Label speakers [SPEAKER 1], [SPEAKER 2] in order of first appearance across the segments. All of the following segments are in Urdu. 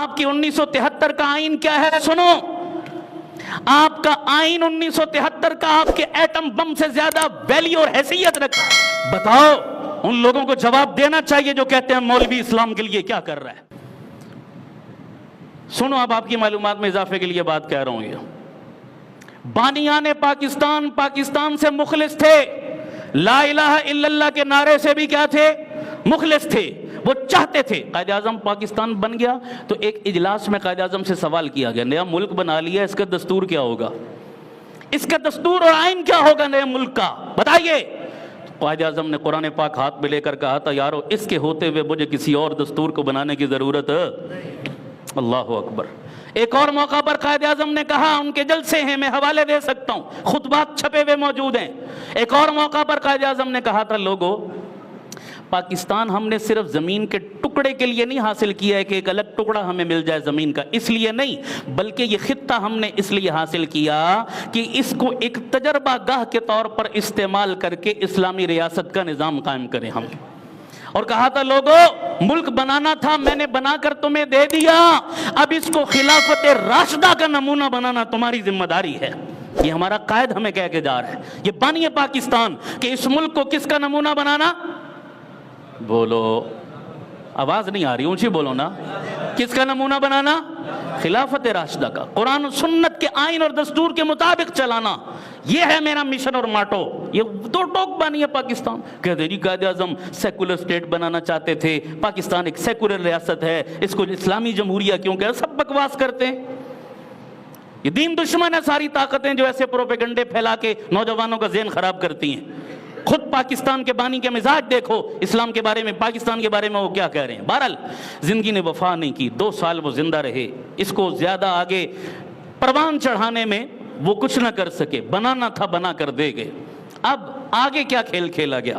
[SPEAKER 1] آپ کی 1973 کا آئین کیا ہے؟ سنو، آپ کا آئین 1973 کا آپ کے ایٹم بم سے زیادہ ویلیو اور حیثیت رکھا ہے۔ بتاؤ، ان لوگوں کو جواب دینا چاہیے جو کہتے ہیں مولوی اسلام کے لیے کیا کر رہا ہے۔ سنو، اب آپ کی معلومات میں اضافے کے لیے بات کہہ رہا ہوں۔ یہ بانیان پاکستان سے مخلص تھے، لا الہ الا اللہ کے نعرے سے بھی کیا تھے؟ مخلص تھے۔ وہ چاہتے تھے قائد اعظم پاکستان بن گیا تو ایک اجلاس میں قائد اعظم سے سوال کیا گیا، نیا ملک بنا لیا، اس کا دستور کیا ہوگا؟ اس کا دستور اور آئین کیا ہوگا نئے ملک کا؟ بتائیے۔ قائد اعظم نے قرآن پاک ہاتھ میں لے کر کہا تھا، یارو اس کے ہوتے ہوئے مجھے کسی اور دستور کو بنانے کی ضرورت ہے۔ اللہ اکبر۔ ایک اور موقع پر قائد اعظم نے کہا، ان کے جلسے ہیں، میں حوالے دے سکتا ہوں، خطبات چھپے ہوئے موجود ہیں۔ ایک اور موقع پر قائد اعظم نے کہا تھا، لوگو پاکستان ہم نے صرف زمین کے ٹکڑے کے لیے نہیں حاصل کیا ہے کہ ایک الگ ٹکڑا ہمیں مل جائے زمین کا، اس لیے نہیں، بلکہ یہ خطہ ہم نے اس لیے حاصل کیا کہ اس کو ایک تجربہ گاہ کے طور پر استعمال کر کے اسلامی ریاست کا نظام قائم کریں ہم۔ اور کہا تھا، لوگو ملک بنانا تھا، میں نے بنا کر تمہیں دے دیا، اب اس کو خلافت راشدہ کا نمونہ بنانا تمہاری ذمہ داری ہے۔ یہ ہمارا قائد ہمیں کہہ کے جا رہا ہے، یہ بانی پاکستان، کہ اس ملک کو کس کا نمونہ بنانا؟ بولو، آواز نہیں آ رہی، اونچی بولو نا۔ کس کا نمونہ بنانا؟ خلافت راشدہ کا، قرآن و سنت کے آئین اور دستور کے مطابق چلانا، یہ ہے میرا مشن اور ماٹو۔ یہ دو ٹوک بانی ہے پاکستان۔ کہتے جی قائد اعظم سیکولر سٹیٹ بنانا چاہتے تھے، پاکستان ایک سیکولر ریاست ہے، اس کو اسلامی جمہوریہ کیوں کہ سب بکواس کرتے ہیں۔ یہ دین دشمن ہے، ساری طاقتیں جو ایسے پروپیگنڈے پھیلا کے نوجوانوں کا ذہن خراب کرتی ہیں۔ خود پاکستان کے بانی کے مزاج دیکھو، اسلام کے بارے میں، پاکستان کے بارے میں وہ کیا کہہ رہے ہیں۔ بہرحال زندگی نے وفا نہیں کی، 2 سال وہ زندہ رہے، اس کو زیادہ آگے پروان چڑھانے میں وہ کچھ نہ کر سکے، بنانا تھا بنا کر دے گئے۔ اب آگے کیا کھیل کھیلا گیا؟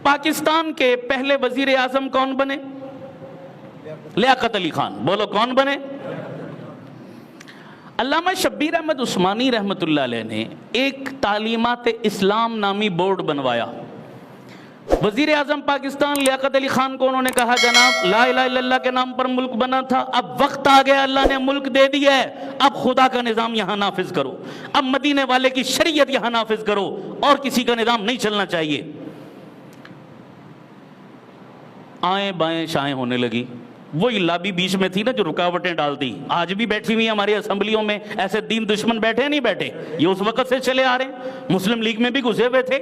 [SPEAKER 1] پاکستان کے پہلے وزیر اعظم کون بنے؟ لیاقت علی خان۔ بولو کون بنے؟ علامہ شبیر احمد عثمانی رحمۃ اللہ علیہ نے ایک تعلیمات اسلام نامی بورڈ بنوایا۔ وزیر اعظم پاکستان لیاقت علی خان کو انہوں نے کہا، جناب لا الہ الا اللہ کے نام پر ملک بنا تھا، اب وقت آ گیا، اللہ نے ملک دے دیا ہے، اب خدا کا نظام یہاں نافذ کرو، اب مدینے والے کی شریعت یہاں نافذ کرو، اور کسی کا نظام نہیں چلنا چاہیے۔ آئیں بائیں شائیں ہونے لگی، وہی لابی بیچ میں تھی نا جو رکاوٹیں ڈال دی، آج بھی بیٹھی ہوئی ہماری اسمبلیوں میں ایسے دین دشمن بیٹھے نہیں بیٹھے، یہ اس وقت سے چلے آ رہے ہیں، مسلم لیگ میں بھی گھسے ہوئے تھے،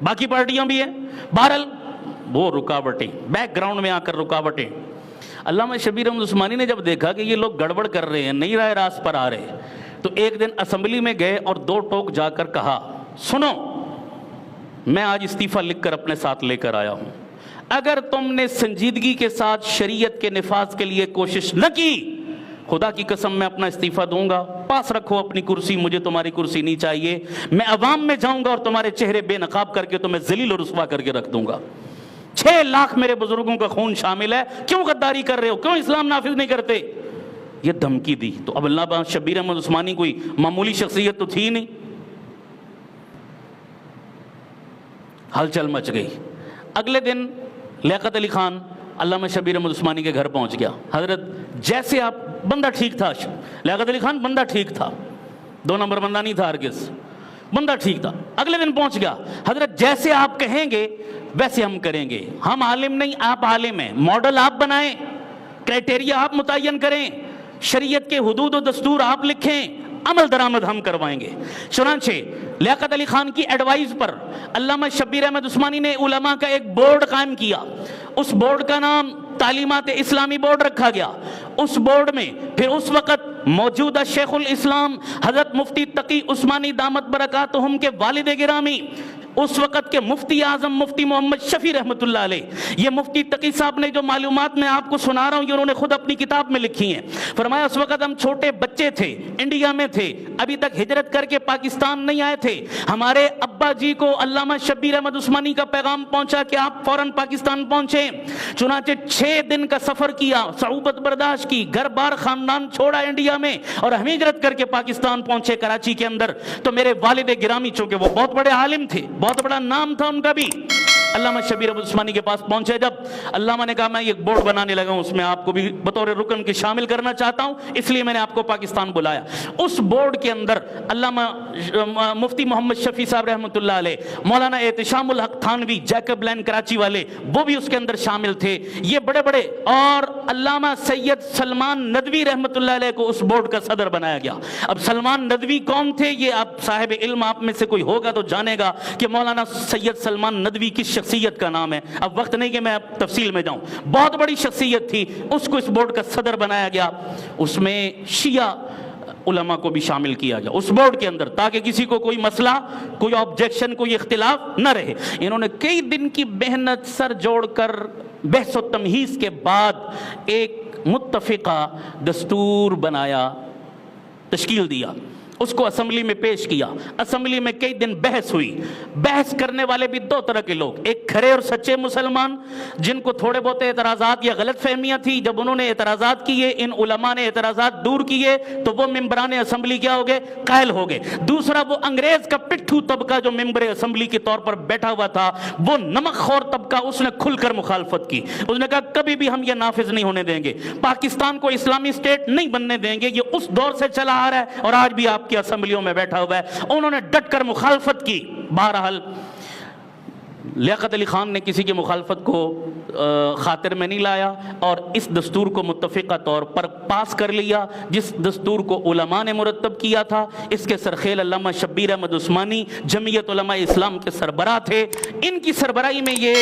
[SPEAKER 1] باقی پارٹیاں بھی ہیں۔ بہرحال وہ رکاوٹیں، بیک گراؤنڈ میں آ کر رکاوٹیں۔ علامہ شبیر احمد عثمانی نے جب دیکھا کہ یہ لوگ گڑبڑ کر رہے ہیں، نہیں رائے راست پر آ رہے، تو ایک دن اسمبلی میں گئے اور 2 ٹوک جا کر کہا، سنو میں آج استعفیٰ لکھ کر اپنے ساتھ لے کر آیا ہوں، اگر تم نے سنجیدگی کے ساتھ شریعت کے نفاذ کے لیے کوشش نہ کی، خدا کی قسم میں اپنا استعفیٰ دوں گا، پاس رکھو اپنی کرسی، مجھے تمہاری کرسی نہیں چاہیے، میں عوام میں جاؤں گا اور تمہارے چہرے بے نقاب کر کے تمہیں ذلیل و رسوا کر کے رکھ دوں گا۔ 6 لاکھ میرے بزرگوں کا خون شامل ہے، کیوں غداری کر رہے ہو، کیوں اسلام نافذ نہیں کرتے؟ یہ دھمکی دی۔ تو اب علامہ شبیر احمد عثمانی کوئی معمولی شخصیت تو تھی نہیں، ہلچل مچ گئی۔ اگلے دن لیاقت علی خان علامہ شبیر احمد عثمانی کے گھر پہنچ گیا۔ حضرت جیسے آپ، بندہ ٹھیک تھا، لیاقت علی خان بندہ ٹھیک تھا، 2 نمبر بندہ نہیں تھا ہرگز، بندہ ٹھیک تھا۔ اگلے دن پہنچ گیا، حضرت جیسے آپ کہیں گے ویسے ہم کریں گے، ہم عالم نہیں آپ عالم ہیں، ماڈل آپ بنائیں، کرائٹیریا آپ متعین کریں، شریعت کے حدود و دستور آپ لکھیں، عمل درآمد ہم کروائیں گے۔ چنانچہ لیاقت علی خان کی ایڈوائز پر علامہ شبیر احمد عثمانی نے علماء کا ایک بورڈ قائم کیا، اس بورڈ کا نام تعلیمات اسلامی بورڈ رکھا گیا۔ اس بورڈ میں پھر اس وقت موجودہ شیخ الاسلام حضرت مفتی تقی عثمانی دامت برکاتہم کے والد گرامی، اس وقت کے مفتی اعظم مفتی محمد شفیع رحمۃ اللہ علیہ، یہ مفتی تقی صاحب نے جو معلومات میں آپ کو سنا رہا ہوں یہ انہوں نے خود اپنی کتاب میں لکھی ہیں۔ فرمایا اس وقت ہم چھوٹے بچے تھے، انڈیا میں تھے، ابھی تک ہجرت کر کے پاکستان نہیں آئے تھے، ہمارے ابا جی کو علامہ شبیر احمد عثمانی کا پیغام پہنچا کہ آپ فوراً پاکستان پہنچیں۔ چنانچہ 6 دن کا سفر کیا، صعوبت برداشت کی، گھر بار خاندان چھوڑا انڈیا میں، اور ہم ہجرت کر کے پاکستان پہنچے کراچی کے اندر۔ تو میرے والد گرامی، چونکہ وہ بہت بڑے عالم تھے، بہت بڑا نام تھا ان کا بھی، علامہ شبیر احمد عثمانی کے پاس پہنچے جب علامہ نے کہا میں ایک بورڈ بنانے لگا ہوں، اس میں آپ کو بھی بطور رکن کے شامل کرنا چاہتا ہوں، اس لیے میں نے آپ کو پاکستان بلایا۔ اس بورڈ کے اندر علامہ مفتی محمد شفیع صاحب رحمۃ اللہ علیہ، مولانا احتشام الحق تھانوی جیکب لین کراچی والے، وہ بھی اس کے اندر شامل تھے، یہ بڑے بڑے، اور علامہ سید سلمان ندوی رحمۃ اللہ علیہ کو اس بورڈ کا صدر بنایا گیا۔ اب سلمان ندوی کون تھے؟ یہ آپ صاحب علم آپ میں سے کوئی ہوگا تو جانے گا کہ مولانا سید سلمان ندوی کس شخصیت کا نام ہے، اب وقت نہیں کہ میں تفصیل میں جاؤں، بہت بڑی شخصیت تھی، اس کو اس بورڈ کا صدر بنایا گیا۔ اس میں شیعہ علماء کو بھی شامل کیا گیا اس بورڈ کے اندر، تاکہ کسی کو کوئی مسئلہ، کوئی آبجیکشن، کوئی اختلاف نہ رہے۔ انہوں نے کئی دن کی محنت سر جوڑ کر بحث و تمہیز کے بعد ایک متفقہ دستور بنایا، تشکیل دیا، اس کو اسمبلی میں پیش کیا۔ اسمبلی میں کئی دن بحث ہوئی۔ بحث کرنے والے بھی دو طرح کے لوگ، ایک کھرے اور سچے مسلمان جن کو تھوڑے بہت اعتراضات یا غلط فہمیاں تھی، جب انہوں نے اعتراضات کیے، ان علماء نے اعتراضات دور کیے تو وہ ممبران اسمبلی کیا ہو گئے؟ قائل ہو گئے۔ دوسرا وہ انگریز کا پٹھو طبقہ جو ممبر اسمبلی کے طور پر بیٹھا ہوا تھا، وہ نمک خور طبقہ، اس نے کھل کر مخالفت کی۔ اس نے کہا کبھی بھی ہم یہ نافذ نہیں ہونے دیں گے، پاکستان کو اسلامی اسٹیٹ نہیں بننے دیں گے، یہ اس دور سے چلا آ رہا ہے اور آج بھی آپ کی اسمبلیوں میں بیٹھا ہوا ہے۔ انہوں نے ڈٹ کر مخالفت کی۔ بہرحال لیاقت علی خان نے کسی کی مخالفت کو خاطر میں نہیں لایا اور اس دستور کو متفقہ طور پر پاس کر لیا، جس دستور کو علماء نے مرتب کیا تھا۔ اس کے سرخیل علامہ شبیر احمد عثمانی جمعیت علماء اسلام کے سربراہ تھے، ان کی سربراہی میں یہ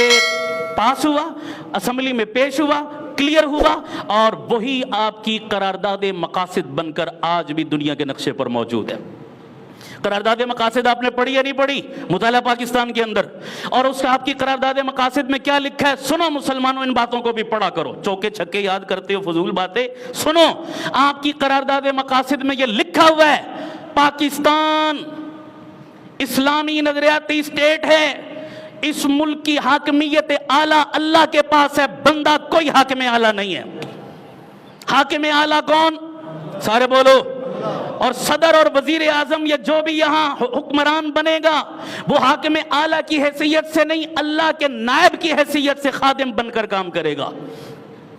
[SPEAKER 1] پاس ہوا، اسمبلی میں پیش ہوا، کلیئر ہوا، اور وہی آپ کی قرارداد مقاصد بن کر آج بھی دنیا کے نقشے پر موجود ہے۔ قرارداد مقاصد آپ نے پڑھی یا نہیں پڑھی؟ مطالعہ پاکستان کے اندر، اور اس کا آپ کی قرارداد مقاصد میں کیا لکھا ہے؟ سنو مسلمانوں، ان باتوں کو بھی پڑھا کرو، چوکے چھکے یاد کرتے ہو فضول باتیں سنو۔ آپ کی قرارداد مقاصد میں یہ لکھا ہوا ہے پاکستان اسلامی نظریاتی اسٹیٹ ہے، اس ملک کی حاکمیت اعلیٰ اللہ کے پاس ہے، بندہ کوئی حاکم اعلیٰ نہیں ہے۔ حاکم اعلیٰ کون؟ سارے بولو۔ اور صدر اور وزیر اعظم یا جو بھی یہاں حکمران بنے گا، وہ حاکم اعلیٰ کی حیثیت سے نہیں، اللہ کے نائب کی حیثیت سے خادم بن کر کام کرے گا۔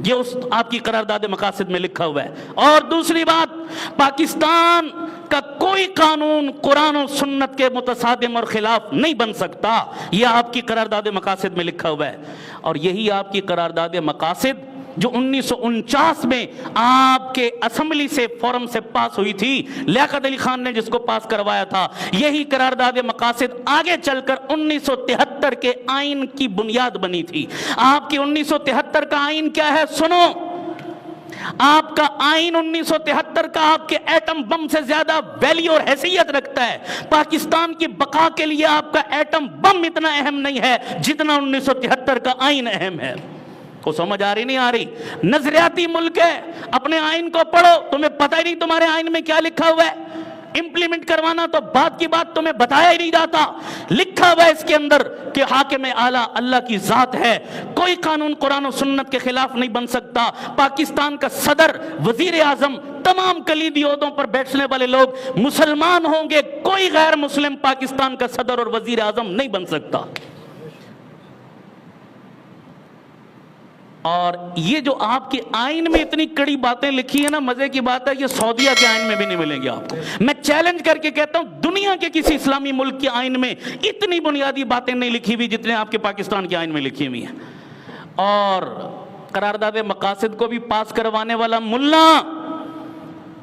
[SPEAKER 1] یہ اس آپ کی قرارداد مقاصد میں لکھا ہوا ہے۔ اور دوسری بات، پاکستان کا کوئی قانون قرآن و سنت کے متصادم اور خلاف نہیں بن سکتا، یہ آپ کی قرارداد مقاصد میں لکھا ہوا ہے۔ اور یہی آپ کی قرارداد مقاصد جو 1949 میں آپ کے اسمبلی سے فورم سے پاس ہوئی تھی، لیاقت علی خان نے جس کو پاس کروایا تھا، یہی قرارداد مقاصد آگے چل کر 1973 کے آئین کی بنیاد بنی تھی۔ آپ کی 1973 کا آئین کیا ہے؟ سنو، آپ کا آئین 1973 کا آپ کے ایٹم بم سے زیادہ ویلیو اور حیثیت رکھتا ہے۔ پاکستان کی بقا کے لیے آپ کا ایٹم بم اتنا اہم نہیں ہے جتنا 1973 کا آئین اہم ہے۔ کو سمجھ آ رہی نہیں آ رہی؟ نظریاتی ملک ہے، اپنے آئین کو پڑھو، تمہیں پتہ ہی نہیں تمہارے آئین میں کیا لکھا ہوا ہے، امپلیمنٹ کروانا تو بات کی بات، تمہیں بتایا ہی نہیں جاتا۔ لکھا ہوا ہے اس کے اندر کہ حاکم اعلیٰ اللہ کی ذات ہے، کوئی قانون قرآن و سنت کے خلاف نہیں بن سکتا۔ پاکستان کا صدر، وزیر اعظم، تمام کلیدی عہدوں پر بیٹھنے والے لوگ مسلمان ہوں گے، کوئی غیر مسلم پاکستان کا صدر اور وزیر اعظم نہیں بن سکتا۔ اور یہ جو آپ کے آئین میں اتنی کڑی باتیں لکھی ہیں نا، مزے کی بات ہے یہ سعودیہ کے آئین میں بھی نہیں ملیں گے آپ کو۔ میں چیلنج کر کے کہتا ہوں دنیا کے کسی اسلامی ملک کے آئین میں اتنی بنیادی باتیں نہیں لکھی ہوئی جتنے آپ کے پاکستان کے آئین میں لکھی ہوئی ہیں۔ اور قرارداد مقاصد کو بھی پاس کروانے والا ملا،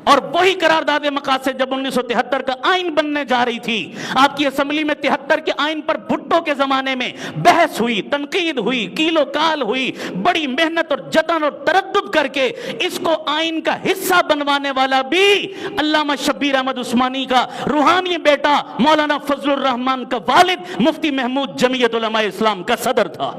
[SPEAKER 1] اور وہی قرارداد مقاصد جب 1973 کا آئین بننے جا رہی تھی، آپ کی اسمبلی میں 73 کے آئین پر بھٹو کے زمانے میں بحث ہوئی، تنقید ہوئی، کیل و کال ہوئی، بڑی محنت اور جتن اور تردد کر کے اس کو آئین کا حصہ بنوانے والا بھی علامہ شبیر احمد عثمانی کا روحانی بیٹا مولانا فضل الرحمان کا والد مفتی محمود جمعیت علماء اسلام کا صدر تھا۔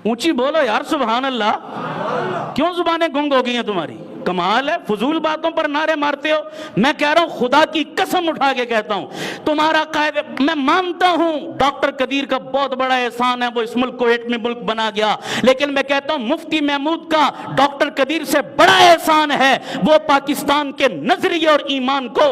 [SPEAKER 1] اونچی بولو یار سبحان اللہ، کیوں زبانیں گنگ ہو گئی ہیں تمہاری؟ کمال ہے، فضول باتوں پر نعرے مارتے ہو۔ میں کہہ رہا ہوں، خدا کی قسم اٹھا کے کہتا ہوں، تمہارا قائد، میں مانتا ہوں ڈاکٹر قدیر کا بہت بڑا احسان ہے، وہ اس ملک کو ایٹمی ملک بنا گیا، لیکن میں کہتا ہوں مفتی محمود کا ڈاکٹر قدیر سے بڑا احسان ہے، وہ پاکستان کے نظریے اور ایمان کو